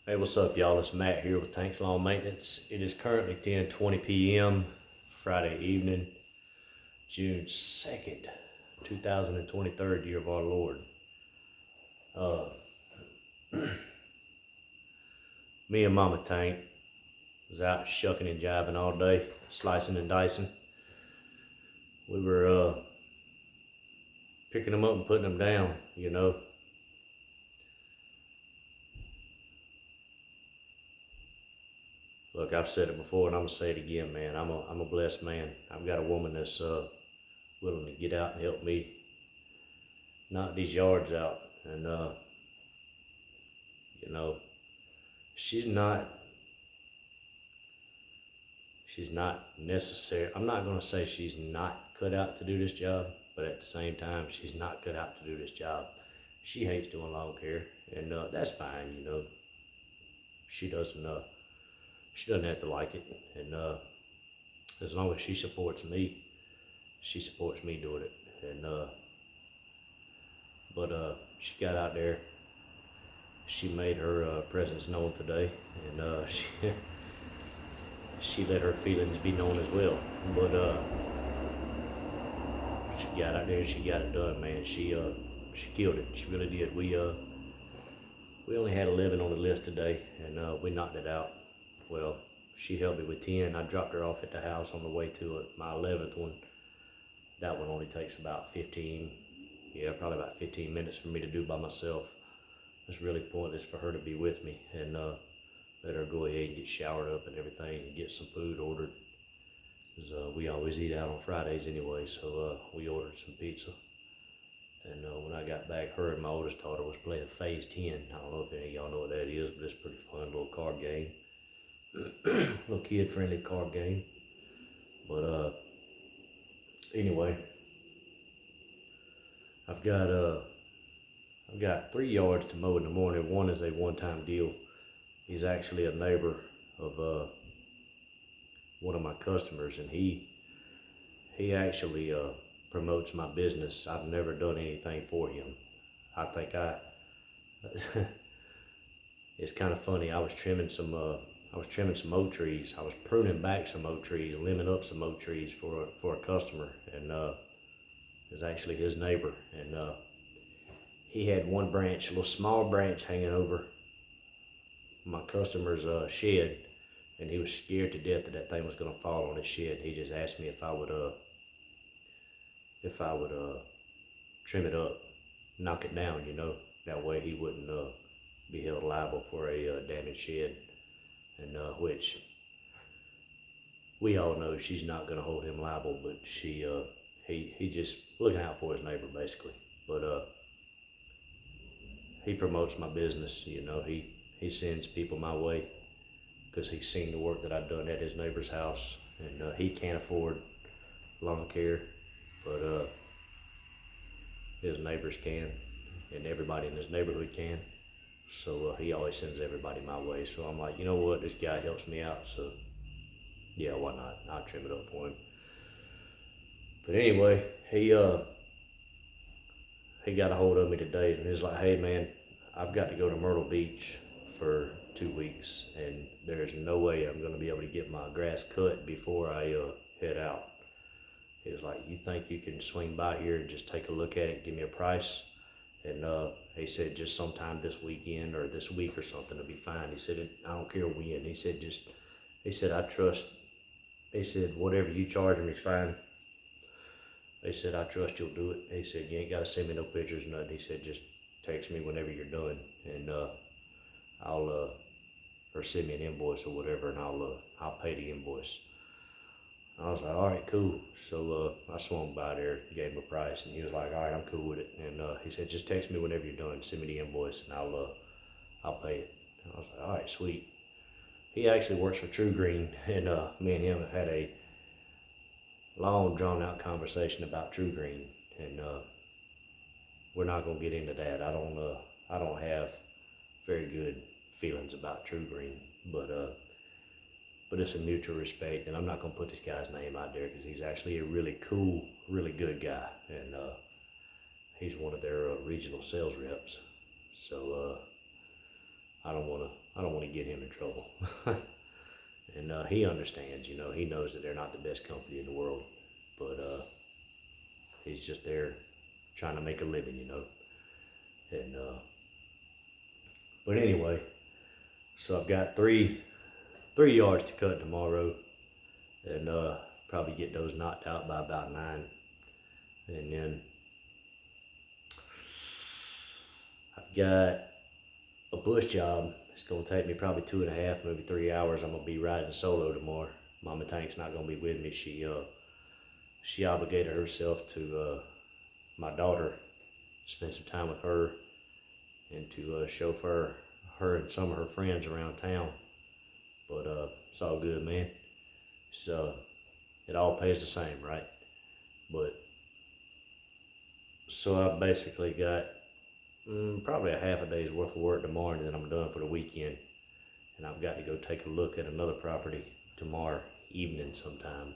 Hey, what's up, y'all? It's Matt here with Tanks Lawn Maintenance. It is currently 10:20 p.m. Friday evening, June 2nd, 2023, year of our Lord. Me and Mama Tank was out shucking and jiving all day, slicing and dicing. We were picking them up and putting them down, you know. Look, I've said it before and I'm gonna say it again, man. I'm a blessed man. I've got a woman that's willing to get out and help me knock these yards out. And you know, she's not necessary. I'm not gonna say she's not cut out to do this job, but at the same time, she's not cut out to do this job. She hates doing lawn care, and that's fine, you know. She doesn't have to like it, and as long as she supports me doing it. And but she got out there. She made her presence known today, and she let her feelings be known as well. But she got out there and she got it done, man. She killed it. She really did. We only had 11 on the list today, and we knocked it out. Well, she helped me with 10. I dropped her off at the house on the way to it. My 11th one. That one only takes about 15. Yeah, probably about 15 minutes for me to do by myself. It's really pointless for her to be with me, and let her go ahead and get showered up and everything and get some food ordered. Cause we always eat out on Fridays anyway, so we ordered some pizza. And when I got back, her and my oldest daughter was playing Phase 10. I don't know if any of y'all know what that is, but it's a pretty fun little card game. Little kid-friendly card game. But anyway, I've got 3 yards to mow in the morning. One is a one-time deal. He's actually a neighbor of one of my customers, and he actually promotes my business. I've never done anything for him. I think it's kind of funny. I was trimming some oak trees. I was pruning back some oak trees, limbing up some oak trees for a customer, and it was actually his neighbor, and he had one branch, a little small branch hanging over my customer's shed, and he was scared to death that thing was gonna fall on his shed. He just asked me if I would trim it up, knock it down, you know. That way he wouldn't be held liable for a damaged shed, and which we all know she's not gonna hold him liable, but he just looking out for his neighbor basically. But he promotes my business, you know. He sends people my way because he's seen the work that I've done at his neighbor's house, and he can't afford lawn care, but his neighbors can, and everybody in his neighborhood can. So he always sends everybody my way. So I'm like, you know what, this guy helps me out, so yeah, why not? I'll trim it up for him. But anyway, he got a hold of me today, and he's like, hey man, I've got to go to Myrtle Beach for 2 weeks, and there's no way I'm gonna be able to get my grass cut before I head out. He was like, you think you can swing by here and just take a look at it, give me a price? And he said, just sometime this weekend or this week or something will be fine. He said, I don't care when. He said, I trust, he said, whatever you charge me is fine. He said, I trust you'll do it. He said, you ain't got to send me no pictures or nothing. He said, just text me whenever you're done, and I'll or send me an invoice or whatever, and I'll pay the invoice. I was like, all right, cool. So I swung by there, gave him a price, and he was like, all right, I'm cool with it. And he said, just text me whenever you're done, send me the invoice, and I'll pay it. And I was like, all right, sweet. He actually works for True Green, and me and him had a long, drawn-out conversation about True Green, and we're not gonna get into that. I don't have very good feelings about True Green, but it's a mutual respect, and I'm not gonna put this guy's name out there because he's actually a really cool, really good guy, and he's one of their regional sales reps. So I don't want to get him in trouble. And he understands, you know, he knows that they're not the best company in the world, but he's just there trying to make a living, you know. And but anyway, so I've got three yards to cut tomorrow, and probably get those knocked out by about 9. And then I've got a bush job. It's gonna take me probably 2.5, maybe 3 hours. I'm gonna be riding solo tomorrow. Mama Tank's not gonna be with me. She obligated herself to my daughter, spend some time with her, and to chauffeur her and some of her friends around town. But it's all good, man. So it all pays the same, right? But so I've basically got probably a half a day's worth of work tomorrow, and then I'm done for the weekend. And I've got to go take a look at another property tomorrow evening sometime.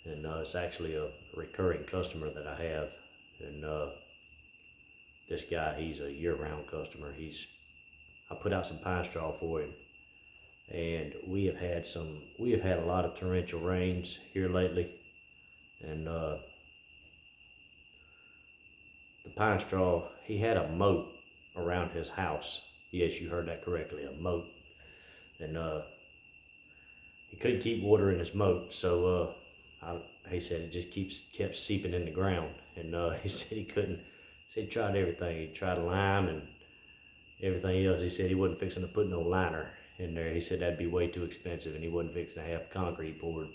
And it's actually a recurring customer that I have. And this guy, he's a year-round customer. I put out some pine straw for him. And we have had a lot of torrential rains here lately. And the pine straw, he had a moat around his house. Yes, you heard that correctly, a moat. And he couldn't keep water in his moat, so he said it just kept seeping in the ground. And he said he couldn't. He tried everything. He tried lime and everything else. He said he wasn't fixing to put no liner in there. He said that'd be way too expensive, and he wasn't fixing to have concrete poured.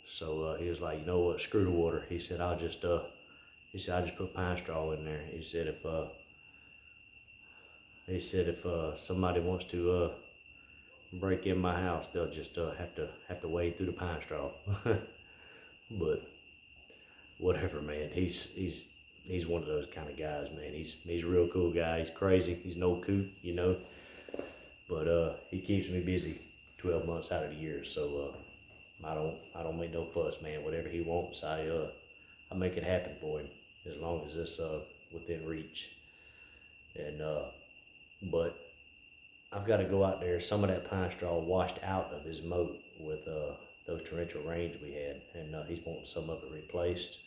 So he was like, you know what, screw the water. He said I'll just put pine straw in there. He said if somebody wants to break in my house, they'll just have to wade through the pine straw. But whatever, man. He's one of those kind of guys, man. He's a real cool guy. He's crazy. He's no coot, you know. But he keeps me busy 12 months out of the year. So I don't make no fuss, man. Whatever he wants, I make it happen for him, as long as it's within reach. And but I've got to go out there. Some of that pine straw washed out of his moat with those torrential rains we had, and he's wanting some of it replaced.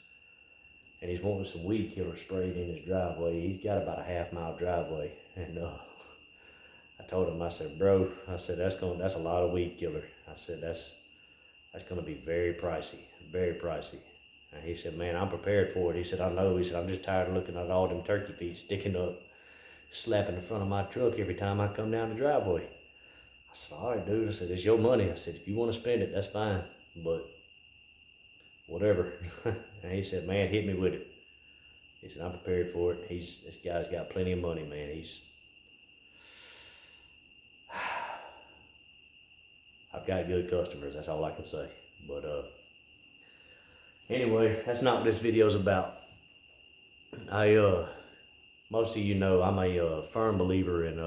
And he's wanting some weed killer sprayed in his driveway. He's got about a half-mile driveway, and I told him, I said, bro, I said that's a lot of weed killer. I said that's gonna be very pricey, very pricey. And he said, man, I'm prepared for it. He said, I know. He said, I'm just tired of looking at all them turkey feet sticking up, slapping the front of my truck every time I come down the driveway. I said, all right, dude. I said, it's your money. I said, if you want to spend it, that's fine, but whatever. And he said, man, hit me with it. He said, I'm prepared for it. This guy's got plenty of money, man. I've got good customers, that's all I can say. But anyway, that's not what this video's about. Most of you know I'm a firm believer in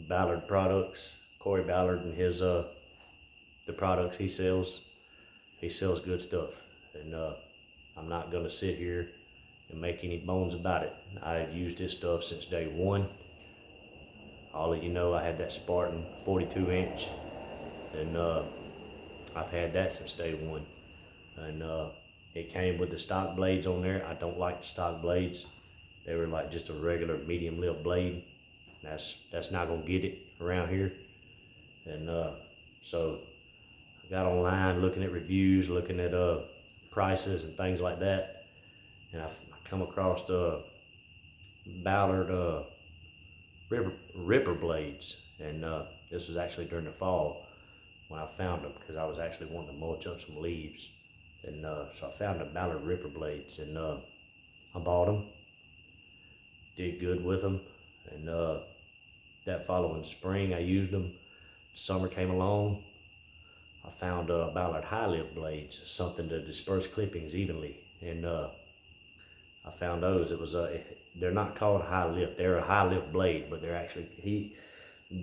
Ballard products. Corey Ballard and his the products he sells. He sells good stuff, and I'm not gonna sit here and make any bones about it. I've used his stuff since day one. All of you know I had that Spartan 42-inch, and I've had that since day one. And it came with the stock blades on there. I don't like the stock blades. They were like just a regular medium lip blade. That's not gonna get it around here. And so I got online looking at reviews, looking at prices and things like that, and I come across Ballard ripper blades. And this was actually during the fall when I found them, because I was actually wanting to mulch up some leaves. And so I found the Ballard ripper blades, and I bought them, did good with them. And that following spring I used them. Summer came along, I found Ballard high lift blades, something to disperse clippings evenly. And I found those. It was they're not called high lift. They're a high lift blade, but they're actually,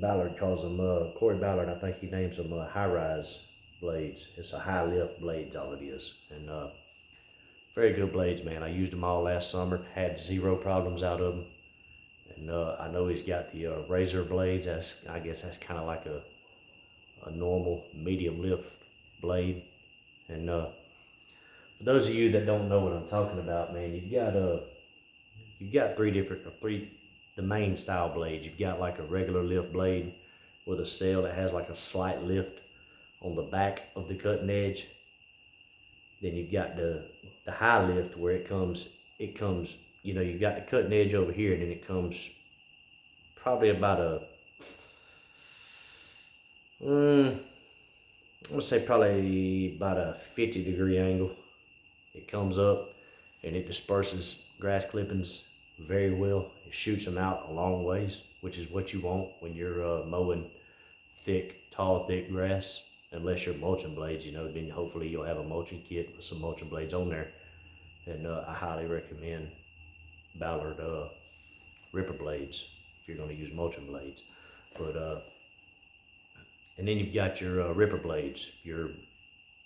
Ballard calls them, Corey Ballard, I think he names them high rise blades. It's a high lift blades, all it is. And very good blades, man. I used them all last summer, had zero problems out of them. And I know he's got the razor blades. I guess that's kind of like a normal medium lift blade. And for those of you that don't know what I'm talking about, man, you've got three the main style blades. You've got like a regular lift blade with a sail that has like a slight lift on the back of the cutting edge. Then you've got the high lift where it comes, you know, you've got the cutting edge over here, and then it comes probably about I'm gonna say probably about a 50-degree angle. It comes up and it disperses grass clippings very well. It shoots them out a long ways, which is what you want when you're mowing tall, thick grass. Unless you're mulching blades, you know, then hopefully you'll have a mulching kit with some mulching blades on there. And I highly recommend Ballard ripper blades if you're going to use mulching blades. But and then you've got your ripper blades.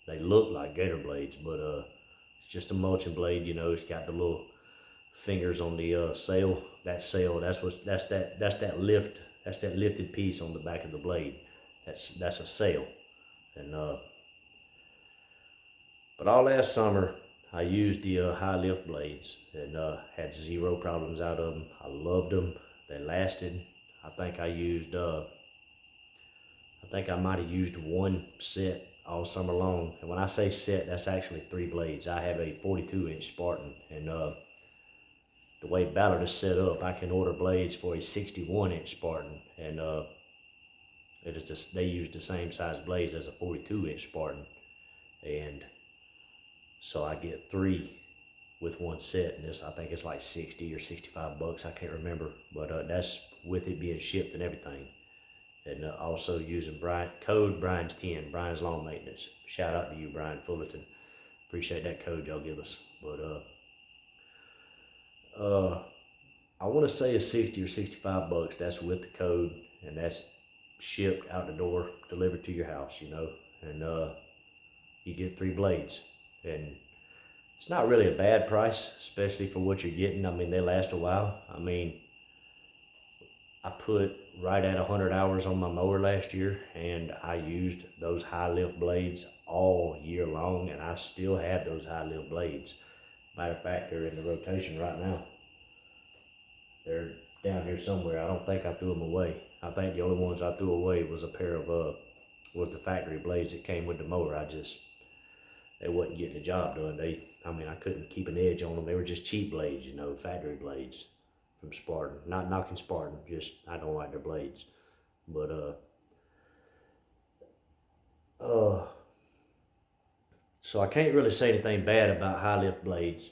They look like gator blades, but it's just a mulching blade. You know, it's got the little fingers on the sail. That's that lifted piece on the back of the blade. That's a sail. And but all last summer I used the high lift blades and had zero problems out of them. I loved them. They lasted. I think I might have used one set all summer long. And when I say set, that's actually 3 blades. I have a 42-inch Spartan, and the way Ballard is set up, I can order blades for a 61-inch Spartan, and they use the same size blades as a 42-inch Spartan, and so I get 3 with one set, and I think it's like 60 or 65 bucks. I can't remember, but that's with it being shipped and everything. And also using code Brian's 10, Brian's Lawn Maintenance. Shout out to you, Brian Fullerton. Appreciate that code y'all give us. But I want to say it's 60 or 65 bucks. That's with the code, and that's shipped out the door, delivered to your house, you know. And you get 3 blades, and it's not really a bad price, especially for what you're getting. I mean, they last a while. I mean, I put right at 100 hours on my mower last year, and I used those high lift blades all year long, and I still have those high lift blades. Matter of fact, they're in the rotation right now. They're down here somewhere. I don't think I threw them away. I think the only ones I threw away was a pair of was the factory blades that came with the mower. They wasn't getting the job done. I couldn't keep an edge on them. They were just cheap blades, you know, factory blades from Spartan. Not knocking Spartan, just I don't like their blades. But so I can't really say anything bad about high lift blades.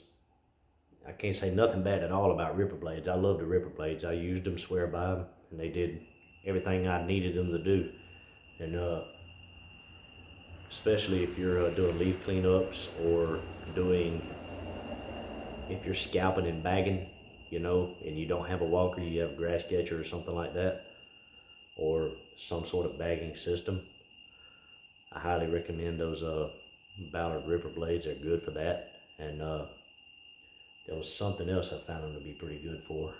I can't say nothing bad at all about ripper blades. I love the ripper blades. I used them, swear by them, and they did everything I needed them to do. And especially if you're doing leaf cleanups or if you're scalping and bagging, you know, and you don't have a walker, you have a grass catcher or something like that, or some sort of bagging system. I highly recommend those Ballard ripper blades. They're good for that. And there was something else I found them to be pretty good for.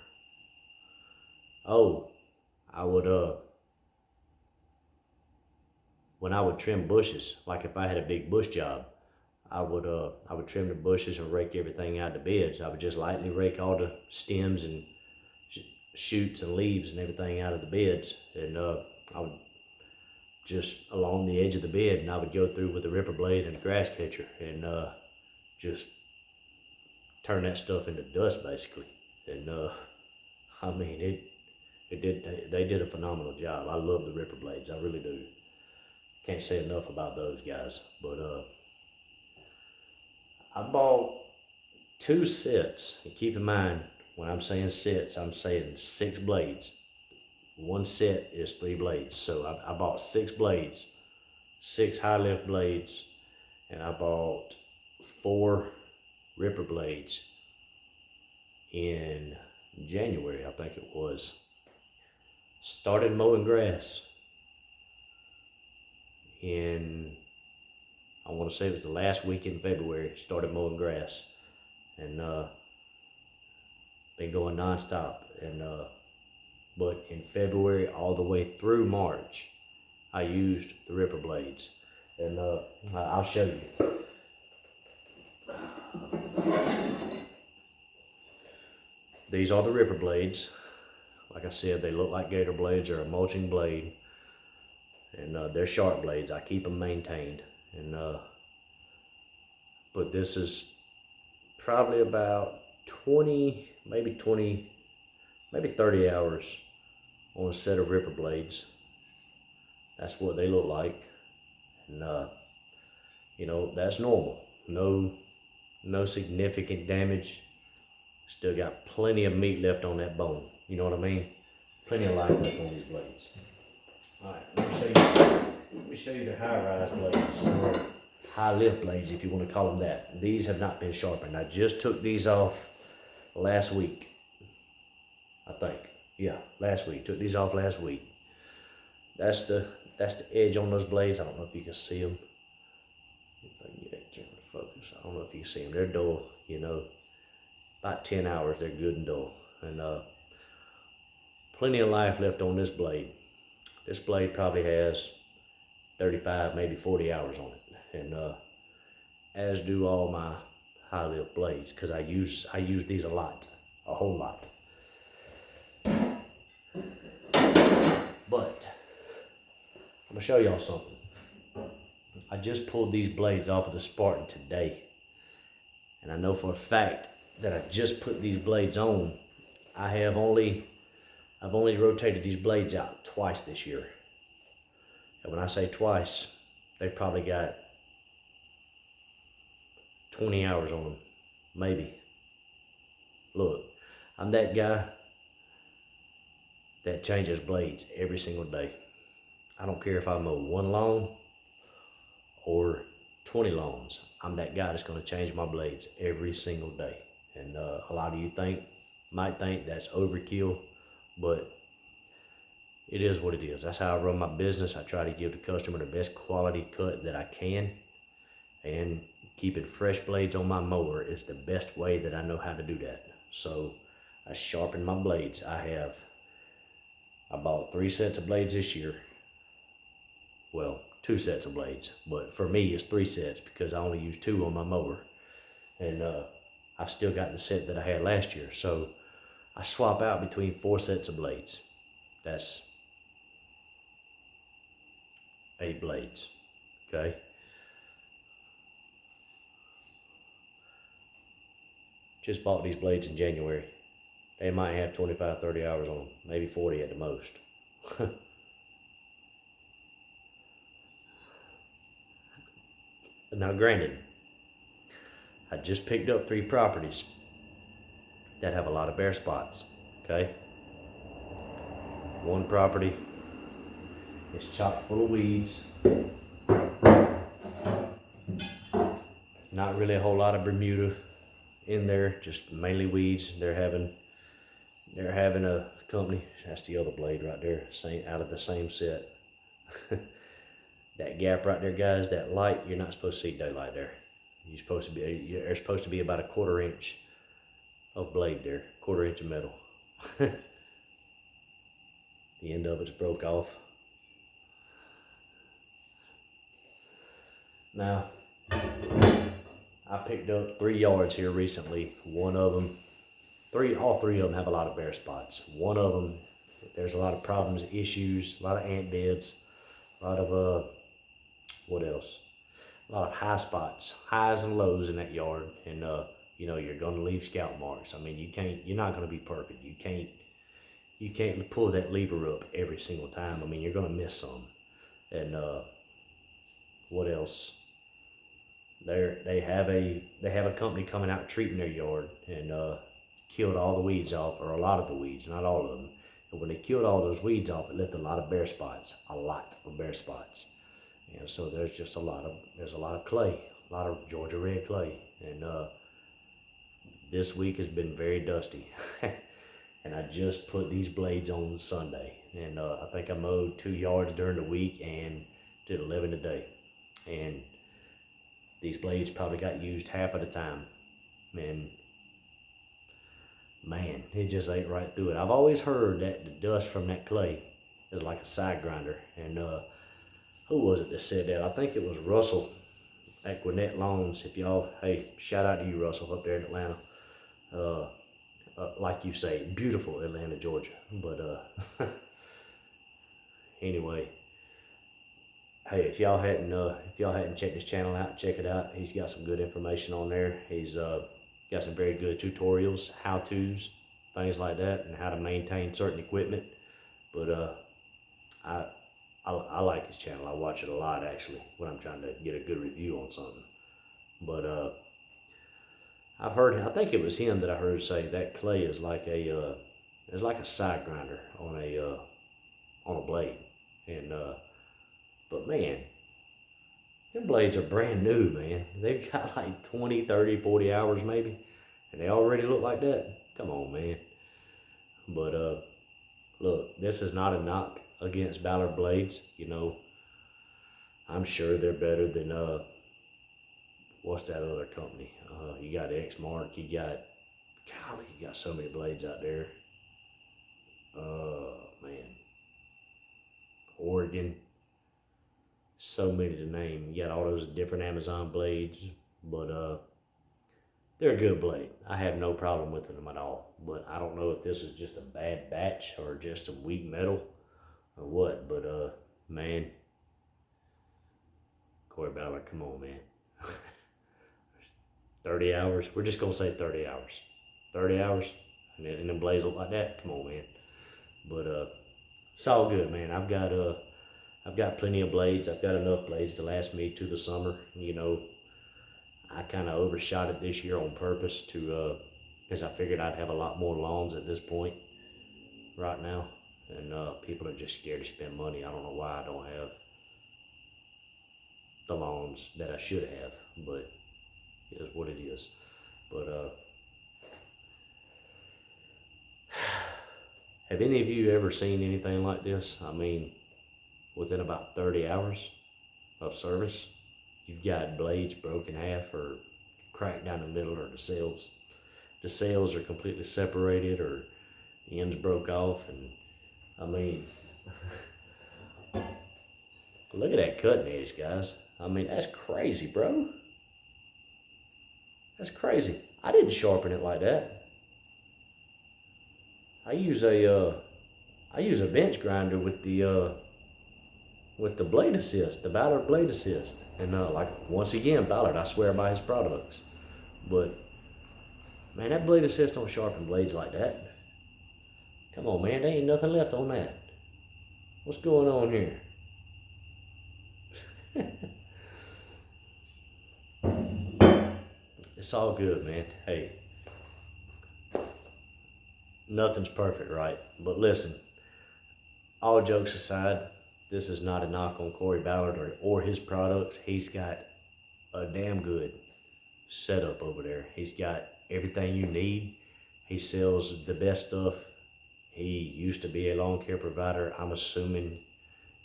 Oh, I would when I would trim bushes, like if I had a big bush job, I would trim the bushes and rake everything out of the beds. I would just lightly rake all the stems and shoots and leaves and everything out of the beds, and I would just along the edge of the bed, and I would go through with the ripper blade and the grass catcher and just turn that stuff into dust basically. And I mean they did a phenomenal job. I love the ripper blades, I really do. Can't say enough about those guys. But I bought 2 sets, and keep in mind when I'm saying sets, I'm saying 6 blades. One set is 3 blades, so I bought 6 blades, 6 high lift blades, and I bought 4 ripper blades in January, I think it was. Started mowing grass in, I want to say it was the last week in February. Started mowing grass, and been going nonstop. And But in February all the way through March, I used the Ripper blades. And I'll show you. These are the Ripper blades. Like I said, they look like gator blades or a mulching blade. And they're sharp blades. I keep them maintained. And but this is probably about 20, maybe 30 hours on a set of Ripper blades. That's what they look like. And you know, that's normal. No significant damage. Still got plenty of meat left on that bone. You know what I mean? Plenty of life left on these blades. All right, let me show you the high-rise blades, or high-lift blades, if you want to call them that. These have not been sharpened. I just took these off last week, I think. Yeah, last week. Took these off last week. That's the edge on those blades. I don't know if you can see them. If I can get that camera to focus. I don't know if you can see them. They're dull, you know. About 10 hours, they're good and dull. And plenty of life left on this blade. This blade probably has 35, maybe 40 hours on it. And as do all my high lift blades, because I use these a lot, a whole lot. But I'm gonna show y'all something. I just pulled these blades off of the Spartan today, and I know for a fact that I just put these blades on. I've only rotated these blades out twice this year. And when I say twice, they've probably got 20 hours on them, maybe. Look, I'm that guy that changes blades every single day. I don't care if I mow 1 lawn or 20 lawns. I'm that guy that's gonna change my blades every single day. And a lot of you might think that's overkill, but it is what it is. That's how I run my business. I try to give the customer the best quality cut that I can, and keeping fresh blades on my mower is the best way that I know how to do that. So I sharpen my blades. I bought 3 sets of blades this year. Well, 2 sets of blades, but for me it's 3 sets because I only use 2 on my mower. And I've still got the set that I had last year. So I swap out between 4 sets of blades. That's 8 blades, okay? Just bought these blades in January. They might have 25, 30 hours on them, maybe 40 at the most. Now granted, I just picked up 3 properties that have a lot of bare spots, okay? One property is chock full of weeds. Not really a whole lot of Bermuda in there, just mainly weeds. They're having a company, that's the other blade right there, out of the same set. That gap right there, guys, that light, you're not supposed to see daylight there. There's supposed to be about a 1/4 inch of blade there, 1/4 inch of metal. The end of it's broke off. Now, I picked up 3 yards here recently. One of them, all three of them have a lot of bare spots. One of them, there's a lot of problems, issues, a lot of ant beds, a lot of, what else? A lot of high spots, highs and lows in that yard. And, you know, you're gonna leave scalp marks. I mean, you're not gonna be perfect. You can't pull that lever up every single time. I mean, you're gonna miss some. And, what else? They have a company coming out treating their yard and killed all the weeds off, or a lot of the weeds, not all of them. And when they killed all those weeds off, it left a lot of bare spots, And so there's a lot of clay, a lot of Georgia red clay. And this week has been very dusty. And I just put these blades on Sunday. And I think I mowed 2 yards during the week and did 11 today. And these blades probably got used half of the time. And man, it just ate right through it. I've always heard that the dust from that clay is like a side grinder. And who was it that said that? I think it was Russell at Gwinnett Lawns. If y'all, hey, shout out to you, Russell, up there in Atlanta. Like you say, beautiful Atlanta, Georgia. But anyway, hey, if y'all hadn't checked his channel out, check it out. He's got some good information on there. He's got some very good tutorials, how-tos, things like that, and how to maintain certain equipment. But I like his channel. I watch it a lot actually when I'm trying to get a good review on something. But I think it was him that I heard say that clay is like a side grinder on a blade. And but man, them blades are brand new, man. They've got like 20, 30, 40 hours maybe, and they already look like that. Come on, man. But look, this is not a knock against Ballard blades. You know, I'm sure they're better than what's that other company? You got Exmark, you got so many blades out there. Man, Oregon, so many to name. You got all those different Amazon blades, but they're a good blade. I have no problem with them at all. But I don't know if this is just a bad batch or just some weak metal or what. But man, Corey Ballard, come on, man. 30 hours. We're just gonna say 30 hours. 30 hours, and them blades look like that. Come on, man. But it's all good, man. I've got plenty of blades. I've got enough blades to last me to the summer. You know, I kind of overshot it this year on purpose to, because I figured I'd have a lot more lawns at this point right now. And people are just scared to spend money. I don't know why I don't have the lawns that I should have, but it is what it is. But have any of you ever seen anything like this? I mean, within about 30 hours of service, you've got blades broken in half or cracked down the middle, or the sails are completely separated, or the ends broke off. And I mean, look at that cutting edge, guys. I mean, that's crazy, bro. That's crazy. I didn't sharpen it like that. I use a bench grinder with the blade assist, the Ballard blade assist. And like, once again, Ballard, I swear by his products. But man, that blade assist don't sharpen blades like that. Come on, man, there ain't nothing left on that. What's going on here? It's all good, man. Hey, nothing's perfect, right? But listen, all jokes aside, this is not a knock on Corey Ballard or his products. He's got a damn good setup over there. He's got everything you need. He sells the best stuff. He used to be a lawn care provider. I'm assuming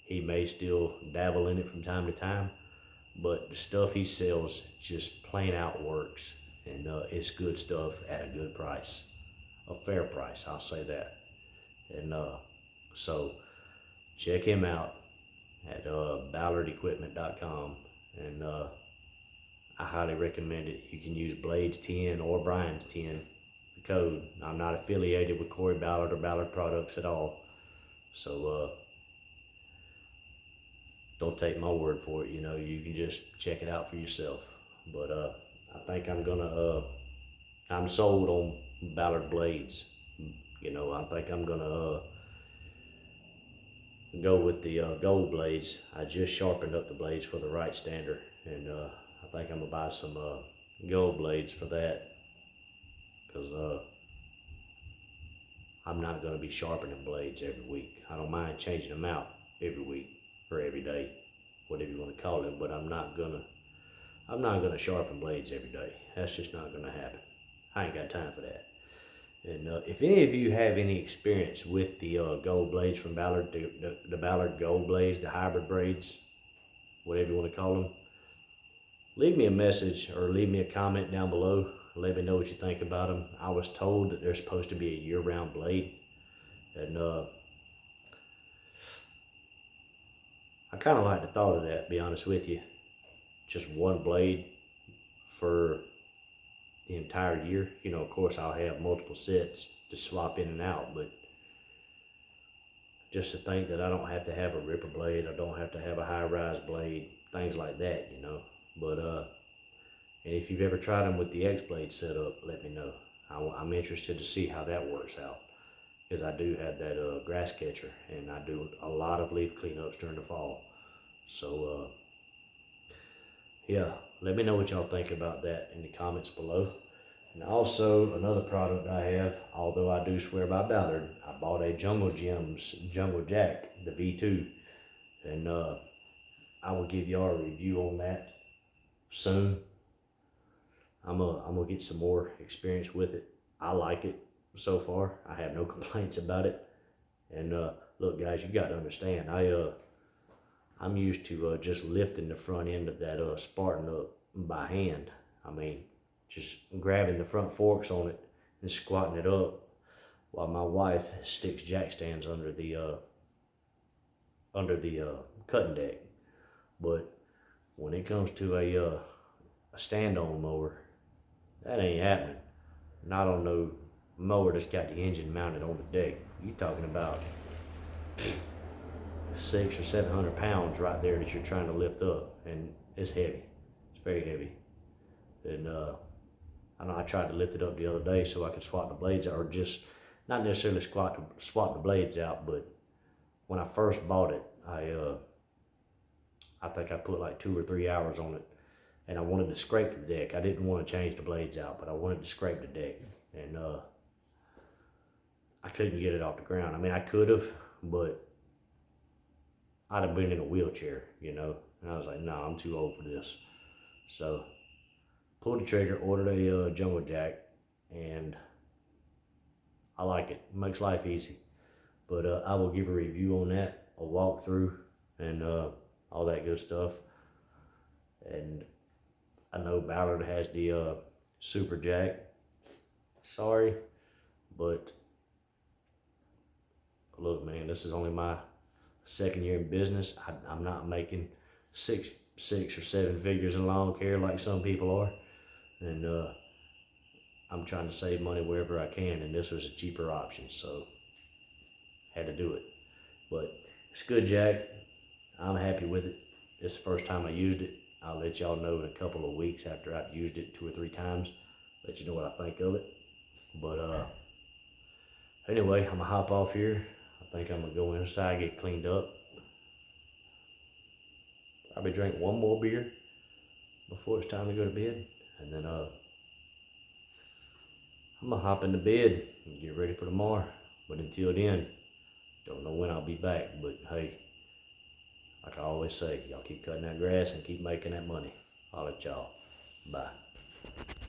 he may still dabble in it from time to time. But the stuff he sells just plain out works. And it's good stuff at a good price. A fair price, I'll say that. And so check him out at ballardequipment.com. And I highly recommend it. You can use Blades 10 or Brian's 10, the code. I'm not affiliated with Corey Ballard or Ballard products at all. So don't take my word for it. You know, you can just check it out for yourself. But I think I'm sold on Ballard blades. You know, I think I'm gonna go with the gold blades. I just sharpened up the blades for the right standard, and I think I'm gonna buy some gold blades for that, because I'm not gonna be sharpening blades every week. I don't mind changing them out every week or every day, whatever you want to call it, but I'm not gonna sharpen blades every day. That's just not gonna happen. I ain't got time for that. And if any of you have any experience with the gold blades from Ballard, the Ballard gold blades, the hybrid braids, whatever you want to call them, leave me a message or leave me a comment down below. Let me know what you think about them. I was told that they're supposed to be a year-round blade, and I kind of like the thought of that, to be honest with you. Just one blade for the entire year. You know, of course, I'll have multiple sets to swap in and out, but just to think that I don't have to have a ripper blade, I don't have to have a high-rise blade, things like that, you know. But and if you've ever tried them with the X-blade setup, let me know. I'm interested to see how that works out, because I do have that grass catcher, and I do a lot of leaf cleanups during the fall. So yeah, let me know what y'all think about that in the comments below. And also, another product I have, although I do swear by Ballard, I bought a Jungle Gems Jungle Jack, the V2, and I will give y'all a review on that soon. I'm gonna get some more experience with it. I like it so far. I have no complaints about it. And look, guys, you got to understand, I'm used to just lifting the front end of that Spartan up by hand. I mean, just grabbing the front forks on it and squatting it up, while my wife sticks jack stands under the cutting deck. But when it comes to a stand-on mower, that ain't happening. Not on no mower that's got the engine mounted on the deck. You talking about 600 or 700 pounds right there that you're trying to lift up, and it's heavy. It's very heavy. And I know I tried to lift it up the other day so I could swap the blades out, or just not necessarily swap the blades out, but when I first bought it, I think I put like 2 or 3 hours on it, and I wanted to scrape the deck. I didn't want to change the blades out, but I wanted to scrape the deck, and I couldn't get it off the ground. I mean, I could have, but I'd have been in a wheelchair, you know, and I was like, nah, I'm too old for this. So pulled the trigger, ordered a Jungle Jack, and I like it. It makes life easy. But I will give a review on that, a walkthrough, and all that good stuff. And I know Ballard has the Super Jack. Sorry, but look, man, this is only my second year in business. I'm not making six or seven figures in lawn care like some people are, and I'm trying to save money wherever I can, and this was a cheaper option, so had to do it. But it's a good jack. I'm happy with it. It's the first time I used it. I'll let y'all know in a couple of weeks after I've used it 2 or 3 times. Let you know what I think of it. But anyway, I'm gonna hop off here. I think I'm gonna go inside, get cleaned up. Probably drink one more beer before it's time to go to bed, and then I'm gonna hop into bed and get ready for tomorrow. But until then, don't know when I'll be back, but hey, like I always say, y'all keep cutting that grass and keep making that money. I'll let y'all. Bye.